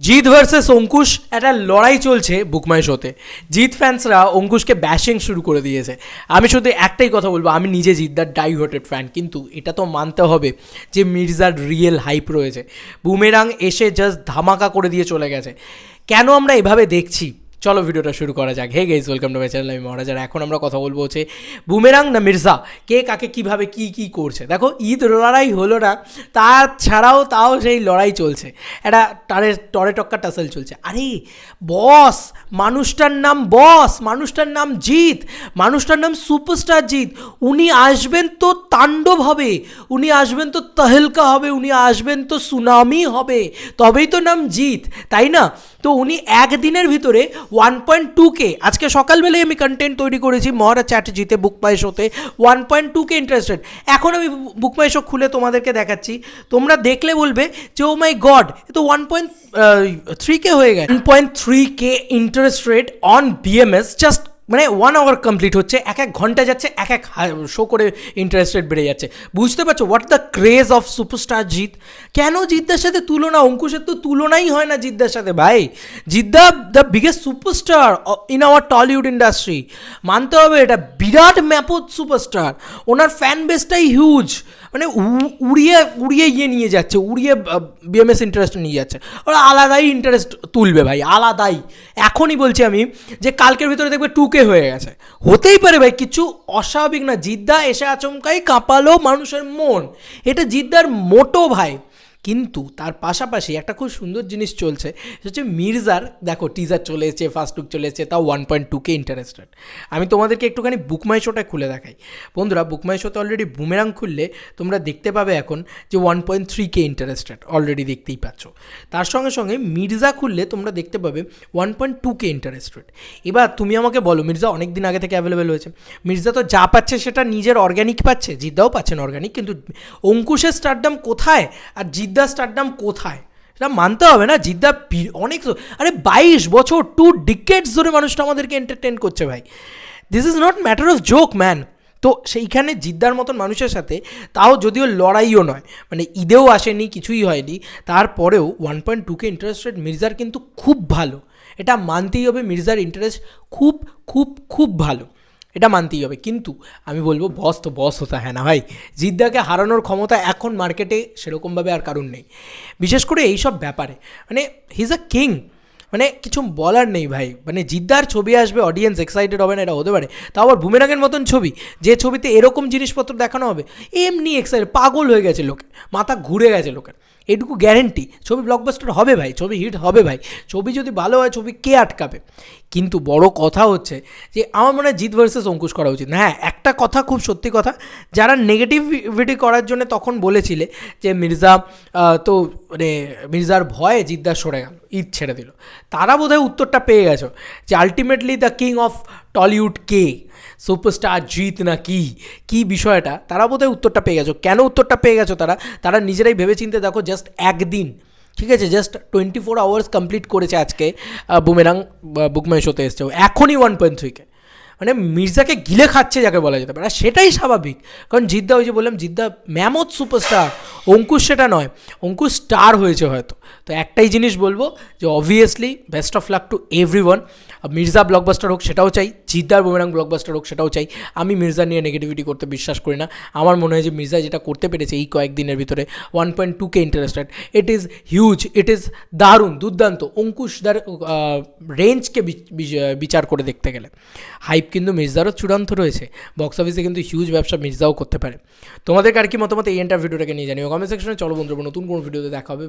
Jeet versus Ankush একটা লড়াই চলছে বুকমাই শোতে। জিৎ ফ্যান্সরা অঙ্কুশকে ব্যাশিং শুরু করে দিয়েছে। আমি শুধু একটাই কথা বলবো, আমি নিজে জিৎদার ডাইভোটেড ফ্যান, কিন্তু এটা তো মানতে হবে যে মির্জার রিয়েল হাইপ রয়েছে। বুমেরাং এসে জাস্ট ধামাকা করে দিয়ে চলে গেছে। কেন আমরা এভাবে দেখছি, চলো ভিডিওটা শুরু করা যাক। Hey guys, welcome to my channel, আমি মহারাজ। আর এখন আমরা কথা বলবো হচ্ছে বুমেরাং না মির্জা, কে কাকে কীভাবে কী করছে। দেখো, ঈদ লড়াই হলো না, তাও সেই লড়াই চলছে, একটা টরে টক্কা টাসেল চলছে। আরে বস, মানুষটার নাম জিৎ, মানুষটার নাম সুপারস্টার জিৎ। উনি আসবেন তো তাণ্ডব হবে, উনি আসবেন তো তহলকা হবে, উনি আসবেন তো সুনামি হবে, তবেই তো নাম জিৎ, তাই না? তো উনি একদিনের ভিতরে 1.2K, আজকে সকালবেলায় আমি কন্টেন্ট তৈরি করেছি মহারাজ চ্যাটার্জিতে বুকমাই শোতে, 1.2K ইন্টারেস্টেড। এখন আমি বুকমাই শো খুলে তোমাদেরকে দেখাচ্ছি, তোমরা দেখলে বলবে যে ও মাই গড, এ তো 1.3K হয়ে গেছে। 1.3K interest rate on BMS, just মানে 1 আওয়ার কমপ্লিট হচ্ছে, এক ঘন্টা যাচ্ছে, এক শো করে ইন্টারেস্ট রেট বেড়ে যাচ্ছে। বুঝতে পারছো what the craze of superstar Jeet? কেন জিৎদার সাথে তুলনা? অঙ্কুশের তো তুলনাই হয় না জিৎদার সাথে ভাই। জিৎদা the biggest superstar in our Tollywood industry, মানতে হবে এটা। বিরাট ম্যাপদ সুপারস্টার, ওনার ফ্যান বেসটাই হিউজ, মানে উড়িয়ে নিয়ে যাচ্ছে, উড়িয়ে বিএমএস ইন্টারেস্ট নিয়ে যাচ্ছে। ওরা আলাদাই ইন্টারেস্ট তুলবে ভাই, আলাদাই। এখনই বলছি আমি যে কালকের ভিতরে দেখবে 2K হয়ে গেছে, হতেই পারে ভাই, কিছু অস্বাভাবিক না। জিদ্দা এসে আচমকাই কাঁপালো মানুষের মন, এটা জিদ্দার মোটো ভাই। কিন্তু তার পাশাপাশি একটা খুব সুন্দর জিনিস চলছে, সেটা হচ্ছে মির্জার, দেখো টিজার চলে এসেছে, ফার্স্ট লুক চলে এসেছে, তাও 1.2K ইন্টারেস্টেড। আমি তোমাদেরকে একটুখানি বুকমাই শোটা খুলে দেখাই। বন্ধুরা, বুকমাই শোতে অলরেডি বুমেরাং খুললে তোমরা দেখতে পাবে এখন যে 1.3K ইন্টারেস্টেড অলরেডি দেখতেই পাচ্ছ। তার সঙ্গে সঙ্গে মির্জা খুললে তোমরা দেখতে পাবে 1.2K ইন্টারেস্টেড। এবার তুমি আমাকে বলো, মির্জা অনেক দিন আগে থেকে অ্যাভেলেবেল হয়েছে, মির্জা তো যা পাচ্ছে সেটা নিজের অর্গ্যানিক পাচ্ছে, জিদ্দাও পাচ্ছেন অর্গ্যানিক, কিন্তু অঙ্কুশের স্টারডাম কোথায় আর জিদ্দা স্টারডাম কোথায় এটা মানতে হবে না। জিদ্দা অনেক, আরে 22 বছর, 2 ডিকেডস ধরে মানুষটা আমাদেরকে এন্টারটেন করছে ভাই। This is not matter of joke man. তো সেইখানে জিদ্দার মতন মানুষের সাথে, তাও যদিও লড়াইও নয়, মানে ঈদেও আসেনি, কিছুই হয়নি, তারপরেও 1.2K ইন্টারেস্টেড মির্জার কিন্তু খুব ভালো, এটা মানতেই হবে। মির্জার ইন্টারেস্ট খুব খুব খুব ভালো, এটা মানতেই হবে। কিন্তু আমি বলবো বস তো বস হতা হ্যাঁ না ভাই, জিদ্দাকে হারানোর ক্ষমতা এখন মার্কেটে সেরকমভাবে আর কারণ নেই, বিশেষ করে এইসব ব্যাপারে। মানে হি ইজ আ কিং, মানে কিছু বলার নেই ভাই। মানে জিদ্দার ছবি আসবে, অডিয়েন্স এক্সাইটেড হবে না, এটা হতে পারে। তাও আবার বুমেরাংয়ের মতন ছবি, যে ছবিতে এরকম জিনিসপত্র দেখানো হবে, এমনি এক্সাইটেড, পাগল হয়ে গেছে লোকে, মাথা ঘুরে গেছে লোকের, এটুকু গ্যারেন্টি। ছবি ব্লকবাস্টার হবে ভাই, ছবি হিট হবে ভাই, ছবি যদি ভালো হয়, ছবি কে আটকাবে? কিন্তু বড় কথা হচ্ছে যে আমার মনে হয় জিৎ ভার্সেস অঙ্কুশ করা উচিত না। হ্যাঁ, একটা কথা খুব সত্যি কথা, যারা নেগেটিভিটি করার জন্য তখন বলেছিলে যে মির্জা তো মানে মির্জার ভয়ে জিদ্দার সরে গেল, ঈদ ছেড়ে দিল, তারা বোধহয় উত্তরটা পেয়ে গেছো যে ultimately the king of Tollywood K, superstar Jeet না কী বিষয়টা, তারা বোধহয় উত্তরটা পেয়ে গেছো। কেন উত্তরটা পেয়ে গেছো তারা নিজেরাই ভেবেচিন্তে দেখো, জাস্ট একদিন, ঠিক আছে, জাস্ট 24 আওয়ার্স কমপ্লিট করেছে আজকে বুমেরাং বুকমাই শোতে এসছে, এখনই 1.3K, মানে মির্জাকে গিলে খাচ্ছে যাকে বলা যেতে পারে। আর সেটাই স্বাভাবিক, কারণ জিদ্দা, ওই যে বললাম, জিদ্দা ম্যামথ সুপারস্টার, অঙ্কুশ সেটা নয়, অঙ্কুশ স্টার হয়েছে হয়তো। তো একটাই জিনিস বলবো যে obviously best of luck to everyone. Mirza blockbuster হোক সেটাও চাই, জিদ্দার বুমেরাং ব্লকবাস্টার হোক সেটাও চাই। আমি মির্জা নিয়ে নেগেটিভিটি করতে বিশ্বাস করি না। আমার মনে হয় যে মির্জা যেটা করতে পেরেছে এই কয়েকদিনের ভিতরে, 1.2K interested, it is huge, it is দারুণ, দুর্দান্ত। অঙ্কুশদার রেঞ্জকে বিচার করে দেখতে গেলে হাইপ কিন্তু মির্জারও চূড়ান্ত রয়েছে, বক্স অফিসে কিন্তু হিউজ ব্যবসা মির্জাও করতে পারে। তোমাদের আর কি মতামত এই এন্টার ভিডিওটাকে নিয়ে জানিও কমেন্ট সেকশনে। চলো বন্ধুরা, নতুন কোনো ভিডিওতে দেখা হবে।